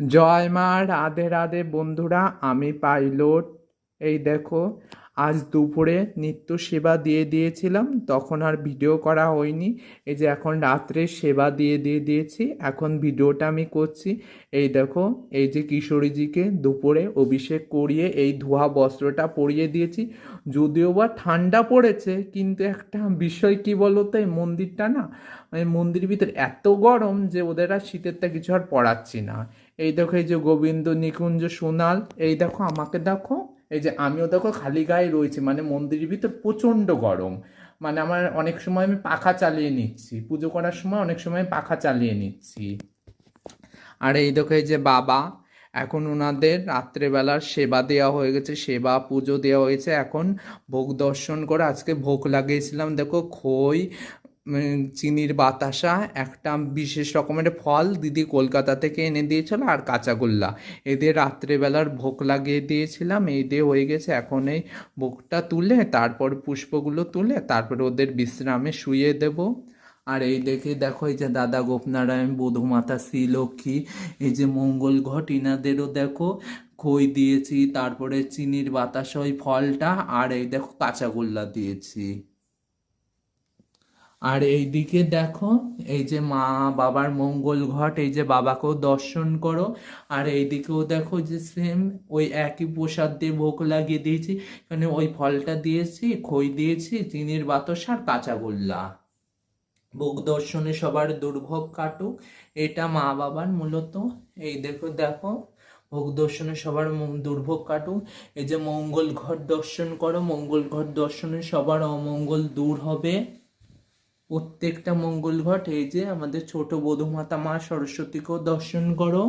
জয় মা, রাধে রাধে বন্ধুরা। আমি পাইলট। এই দেখো, আজ দুপুরে নিত্য সেবা দিয়ে দিয়েছিলাম, তখন আর ভিডিও করা হয়নি। এই যে এখন রাত্রে সেবা দিয়েছি, এখন ভিডিওটা আমি করছি। এই দেখো, এই যে কিশোরীজিকে দুপুরে অভিষেক করিয়ে এই ধোয়া বস্ত্রটা পরিয়ে দিয়েছি। যদিও বা ঠান্ডা পড়েছে, কিন্তু একটা বিষয় কি বলো তো, এই মন্দিরটা না, মানে মন্দিরের ভিতরে এত গরম যে ওদের আর শীতেরটা কিছু আর পড়াচ্ছি না। এই দেখো, এই যে গোবিন্দ নিকুঞ্জ সোনাল, এই দেখো আমাকে দেখো, এই যে আমিও দেখো খালি গায়ে রয়েছে, মানে মন্দিরের ভিতর প্রচণ্ড গরম। মানে আমার অনেক সময় আমি পাখা চালিয়ে নিচ্ছি, পুজো করার সময় অনেক সময় পাখা চালিয়ে নিচ্ছি। আর এই দেখো, এই যে বাবা, এখন ওনাদের রাত্রেবেলার সেবা দেওয়া হয়ে গেছে, সেবা পুজো দেওয়া হয়েছে। এখন ভোগ দর্শন করে, আজকে ভোগ লাগিয়েছিলাম দেখো, খই, চিনির বাতাসা, একটা বিশেষ রকমের ফল দিদি কলকাতা থেকে এনে দিয়েছিল, আর কাঁচাগোল্লা, এদের রাত্রেবেলার ভোগ লাগিয়ে দিয়েছিলাম। এই দিয়ে হয়ে গেছে। এখন এই ভোগটা তুলে, তারপর পুষ্পগুলো তুলে, তারপরে ওদের বিশ্রামে শুইয়ে দেব। আর এই দেখে দেখো, এই যে দাদা গোপনারায়ণ, বধূমাতা শ্রীলক্ষ্মী, এই যে মঙ্গল ঘট, ইনাদেরও দেখো খই দিয়েছি, তারপরে চিনির বাতাসা ওই ফলটা, আর এই দেখো কাঁচাগোল্লা দিয়েছি। আর এইদিকে দেখো, এই যে মা বাবার মঙ্গল ঘট, এই যে বাবাকেও দর্শন করো। আর এইদিকেও দেখো যে সেম ওই একই প্রসাদ দিয়ে ভোগ লাগিয়ে দিয়েছি। এখানে ওই ফলটা দিয়েছি, খই দিয়েছি, চিনির বাতাসা আর কাঁচাগোল্লা। ভোগ দর্শনে সবার দুর্ভোগ কাটুক, এটা মা বাবার মূলত। এই দেখো দেখো, ভোগ দর্শনে সবার দুর্ভোগ কাটুক। এই যে মঙ্গল ঘট দর্শন করো, মঙ্গল ঘট দর্শনে সবার অমঙ্গল দূর হবে। প্রত্যেকটা মঙ্গল ঘট, এই যে আমাদের ছোট বধূমাতা মা সরস্বতীকেও দর্শন করো।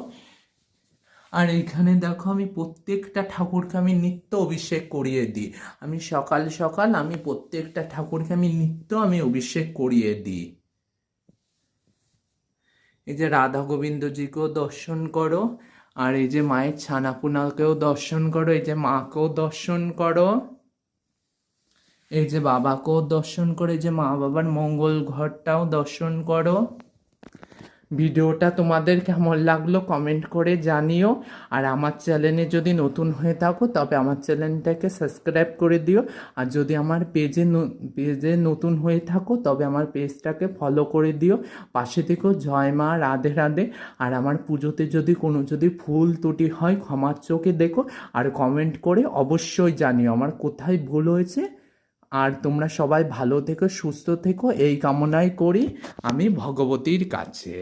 আর এইখানে দেখো, আমি প্রত্যেকটা ঠাকুরকে আমি নিত্য অভিষেক করিয়ে দিই। আমি সকাল সকাল আমি প্রত্যেকটা ঠাকুরকে আমি নিত্য অভিষেক করিয়ে দিই। এই যে রাধা গোবিন্দজিকেও দর্শন করো। আর এই যে মায়ের ছানাপুনাকেও দর্শন করো, এই যে মাকেও দর্শন করো, এই যে বাবাকেও দর্শন করে, এই যে মা বাবার মঙ্গল ঘরটাও দর্শন করো। ভিডিওটা তোমাদের কেমন লাগলো কমেন্ট করে জানিও। আর আমার চ্যানেলে যদি নতুন হয়ে থাকো, তবে আমার চ্যানেলটাকে সাবস্ক্রাইব করে দিও। আর যদি আমার পেজে নতুন হয়ে থাকো, তবে আমার পেজটাকে ফলো করে দিও। পাশে থেকেও। জয় মা, রাধে রাধে। আর আমার পুজোতে যদি ভুল ত্রুটি হয়, ক্ষমার চোখে দেখো। আর কমেন্ট করে অবশ্যই জানিও আমার কোথায় ভুল হয়েছে। আর তোমরা সবাই ভালো থেকো, সুস্থ থেকো, এই কামনাই করি আমি ভগবতীর কাছে।